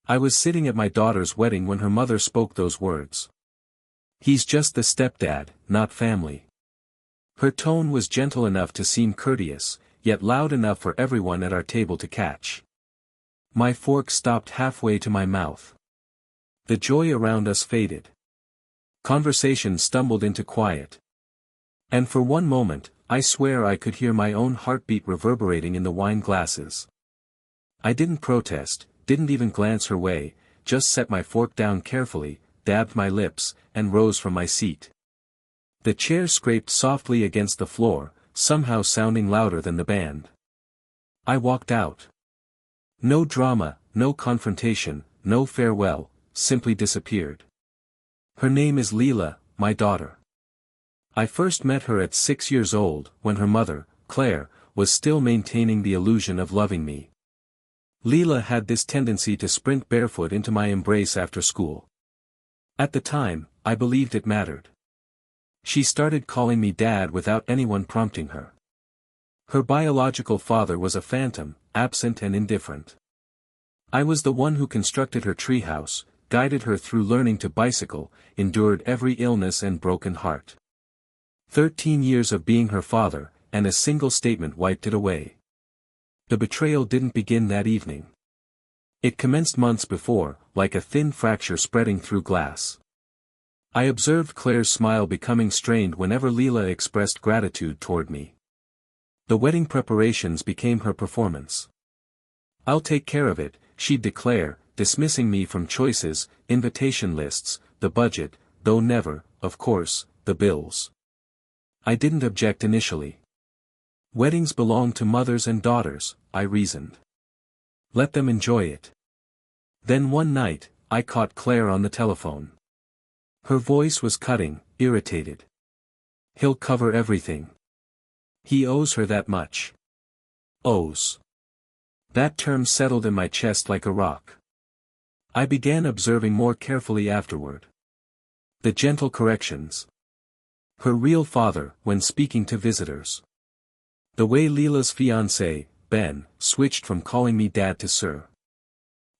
I was sitting at my daughter's wedding when her mother spoke those words. "He's just the stepdad, not family." Her tone was gentle enough to seem courteous, yet loud enough for everyone at our table to catch. My fork stopped halfway to my mouth. The joy around us faded. Conversation stumbled into quiet. And for one moment, I swear I could hear my own heartbeat reverberating in the wine glasses. I didn't protest, didn't even glance her way, just set my fork down carefully, dabbed my lips, and rose from my seat. The chair scraped softly against the floor, somehow sounding louder than the band. I walked out. No drama, no confrontation, no farewell, simply disappeared. Her name is Leela, my daughter. I first met her at 6 years old, when her mother, Claire, was still maintaining the illusion of loving me. Leela had this tendency to sprint barefoot into my embrace after school. At the time, I believed it mattered. She started calling me dad without anyone prompting her. Her biological father was a phantom, absent and indifferent. I was the one who constructed her treehouse, guided her through learning to bicycle, endured every illness and broken heart. 13 years of being her father, and a single statement wiped it away. The betrayal didn't begin that evening. It commenced months before, like a thin fracture spreading through glass. I observed Claire's smile becoming strained whenever Leela expressed gratitude toward me. The wedding preparations became her performance. "I'll take care of it," she'd declare, dismissing me from choices, invitation lists, the budget, though never, of course, the bills. I didn't object initially. Weddings belong to mothers and daughters, I reasoned. Let them enjoy it. Then one night, I caught Claire on the telephone. Her voice was cutting, irritated. "He'll cover everything. He owes her that much." Owes. That term settled in my chest like a rock. I began observing more carefully afterward. The gentle corrections. Her real father, when speaking to visitors. The way Leela's fiancé, Ben, switched from calling me dad to sir.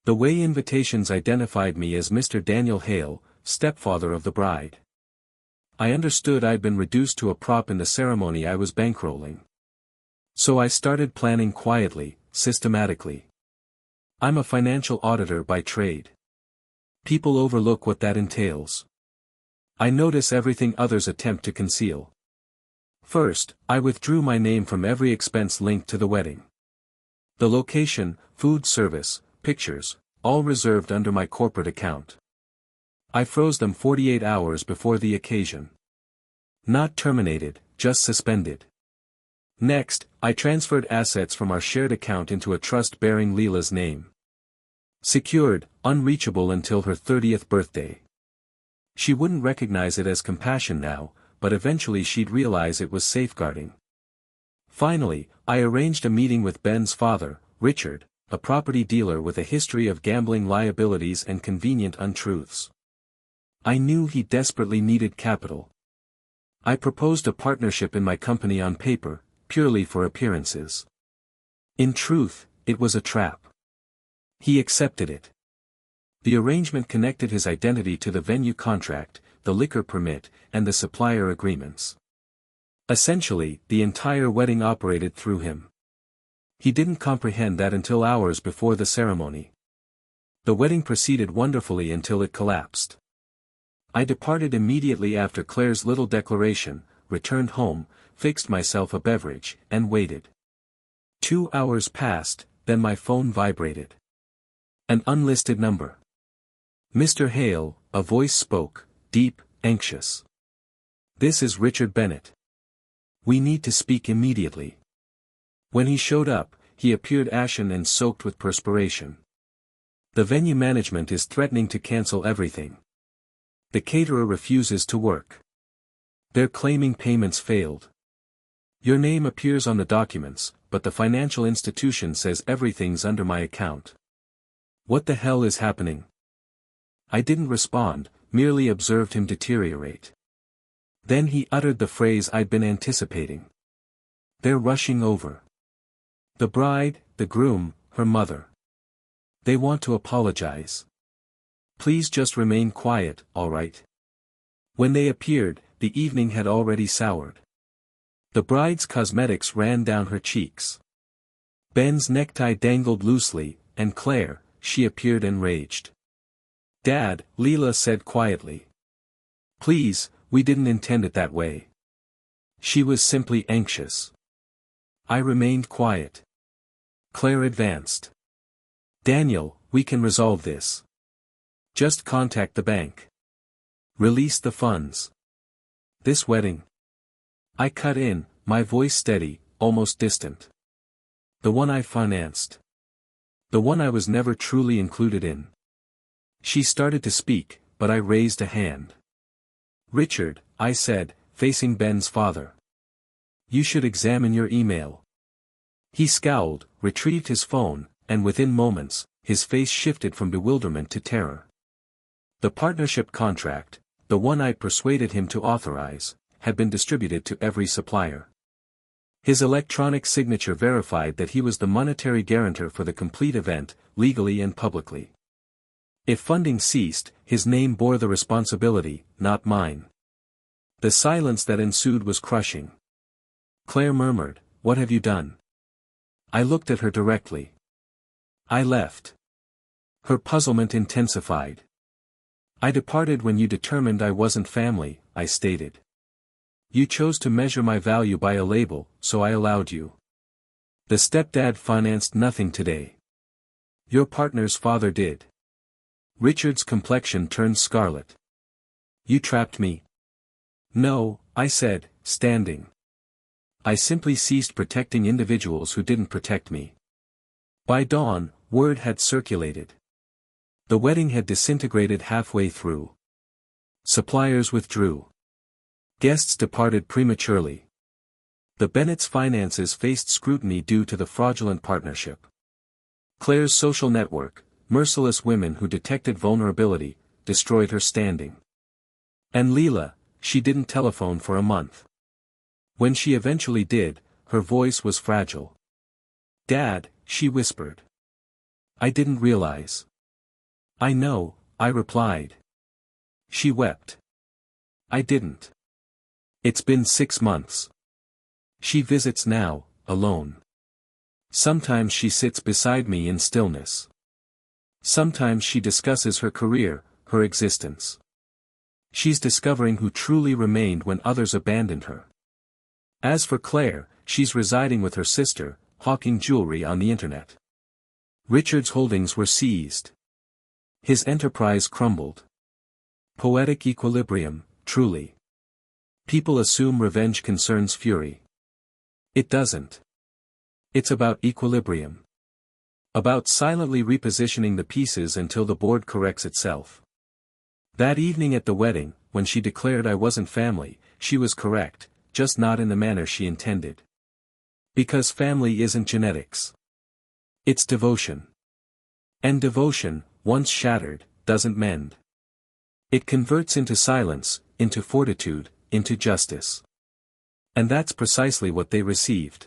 The way invitations identified me as Mr. Daniel Hale, stepfather of the bride. I understood I'd been reduced to a prop in the ceremony I was bankrolling. So I started planning quietly, systematically. I'm a financial auditor by trade. People overlook what that entails. I notice everything others attempt to conceal. First, I withdrew my name from every expense linked to the wedding. The location, food service, pictures, all reserved under my corporate account. I froze them 48 hours before the occasion. Not terminated, just suspended. Next, I transferred assets from our shared account into a trust bearing Leela's name. Secured, unreachable until her 30th birthday. She wouldn't recognize it as compassion now, but eventually she'd realize it was safeguarding. Finally, I arranged a meeting with Ben's father, Richard, a property dealer with a history of gambling liabilities and convenient untruths. I knew he desperately needed capital. I proposed a partnership in my company on paper, purely for appearances. In truth, it was a trap. He accepted it. The arrangement connected his identity to the venue contract, the liquor permit, and the supplier agreements. Essentially, the entire wedding operated through him. He didn't comprehend that until hours before the ceremony. The wedding proceeded wonderfully until it collapsed. I departed immediately after Claire's little declaration, returned home, fixed myself a beverage, and waited. 2 hours passed, then my phone vibrated. An unlisted number. "Mr. Hale," a voice spoke, deep, anxious. "This is Richard Bennett. We need to speak immediately." When he showed up, he appeared ashen and soaked with perspiration. "The venue management is threatening to cancel everything. The caterer refuses to work. They're claiming payments failed. Your name appears on the documents, but the financial institution says everything's under my account. What the hell is happening?" I didn't respond, merely observed him deteriorate. Then he uttered the phrase I'd been anticipating. "They're rushing over. The bride, the groom, her mother. They want to apologize. Please just remain quiet, alright? When they appeared, the evening had already soured. The bride's cosmetics ran down her cheeks. Ben's necktie dangled loosely, and Claire, she appeared enraged. "Dad," Leela said quietly. "Please, we didn't intend it that way." She was simply anxious. I remained quiet. Claire advanced. "Daniel, we can resolve this. Just contact the bank. Release the funds. This wedding." I cut in, my voice steady, almost distant. "The one I financed. The one I was never truly included in." She started to speak, but I raised a hand. "Richard," I said, facing Ben's father. "You should examine your email." He scowled, retrieved his phone, and within moments, his face shifted from bewilderment to terror. The partnership contract, the one I persuaded him to authorize, had been distributed to every supplier. His electronic signature verified that he was the monetary guarantor for the complete event, legally and publicly. If funding ceased, his name bore the responsibility, not mine. The silence that ensued was crushing. Claire murmured, "What have you done?" I looked at her directly. "I left." Her puzzlement intensified. "I departed when you determined I wasn't family," I stated. "You chose to measure my value by a label, so I allowed you. The stepdad financed nothing today. Your partner's father did." Richard's complexion turned scarlet. "You trapped me." "No," I said, standing. "I simply ceased protecting individuals who didn't protect me." By dawn, word had circulated. The wedding had disintegrated halfway through. Suppliers withdrew. Guests departed prematurely. The Bennett's finances faced scrutiny due to the fraudulent partnership. Claire's social network, merciless women who detected vulnerability, destroyed her standing. And Leela, she didn't telephone for a month. When she eventually did, her voice was fragile. "Dad," she whispered. "I didn't realize." "I know," I replied. She wept. "I didn't. It's been 6 months. She visits now, alone. Sometimes she sits beside me in stillness. Sometimes she discusses her career, her existence. She's discovering who truly remained when others abandoned her. As for Claire, she's residing with her sister, hawking jewelry on the internet. Richard's holdings were seized. His enterprise crumbled. Poetic equilibrium, truly. People assume revenge concerns fury. It doesn't. It's about equilibrium. About silently repositioning the pieces until the board corrects itself. That evening at the wedding, when she declared I wasn't family, she was correct, just not in the manner she intended. Because family isn't genetics. It's devotion. And devotion, once shattered, doesn't mend. It converts into silence, into fortitude, into justice. And that's precisely what they received.